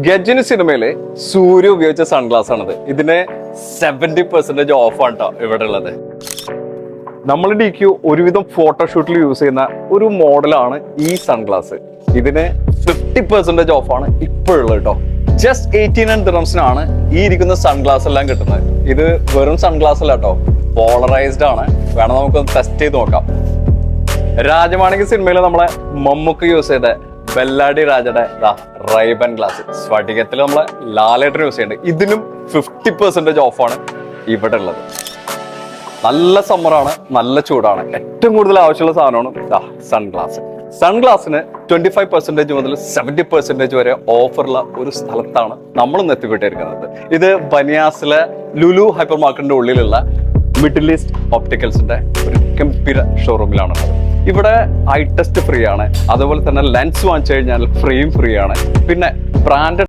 ഗജനി സിനിമയിലെ സൂര്യ ഉപയോഗിച്ച സൺഗ്ലാസ് ആണിത്. ഇതിന് 70% ഓഫ് ആണ് കേട്ടോ ഇവിടെ ഉള്ളത്. നമ്മൾ DQ ഒരുവിധം ഫോട്ടോഷൂട്ടിൽ യൂസ് ചെയ്യുന്ന ഒരു മോഡലാണ് ഈ സൺഗ്ലാസ്. ഇതിന് 50% ഓഫ് ആണ് ഇപ്പോഴുള്ളത് കേട്ടോ. ജസ്റ്റ് 89 dirhamsനാണ് ഈ ഇരിക്കുന്ന സൺഗ്ലാസ് എല്ലാം കിട്ടുന്നത്. ഇത് വെറും സൺഗ്ലാസ് അല്ല കേട്ടോ, പോളറൈസ്ഡ് ആണ്. വേണം നമുക്കൊന്ന് ടെസ്റ്റ് ചെയ്ത് നോക്കാം. രാജമാണിക്യ സിനിമയിൽ നമ്മളെ മമ്മൂക്ക് യൂസ് ചെയ്ത ബെല്ലാടി രാജയുടെ റൈബൻ ഗ്ലാസ് സ്ഫടികത്തിൽ നമ്മളെ ലാലേട്ടൻ യൂസ് ചെയ്യുന്നുണ്ട്. ഇതിനും 50% ഓഫാണ് ഇവിടെ ഉള്ളത്. നല്ല സമ്മറാണ്, നല്ല ചൂടാണ്. ഏറ്റവും കൂടുതൽ ആവശ്യമുള്ള സാധനമാണ് സൺഗ്ലാസ്. സൺഗ്ലാസിന് 25% മുതൽ 70% വരെ ഓഫറുള്ള ഒരു സ്ഥലത്താണ് നമ്മൾ ഇന്ന് എത്തിപ്പെട്ടിരിക്കുന്നത്. ഇത് ബനിയാസിലെ ലുലു ഹൈപ്പർ മാർക്കറ്റിന്റെ ഉള്ളിലുള്ള മിഡിൽ ഈസ്റ്റ് ഓപ്റ്റിക്കൽസിന്റെ ഒരു ഗംഭീര ഷോറൂമിലാണുള്ളത്. ഇവിടെ ഐ ടെസ്റ്റ് ഫ്രീ ആണ്. അതുപോലെ തന്നെ ലെൻസ് വാങ്ങിച്ചു കഴിഞ്ഞാൽ ഫ്രെയിം ഫ്രീ ആണ്. പിന്നെ ബ്രാൻഡഡ്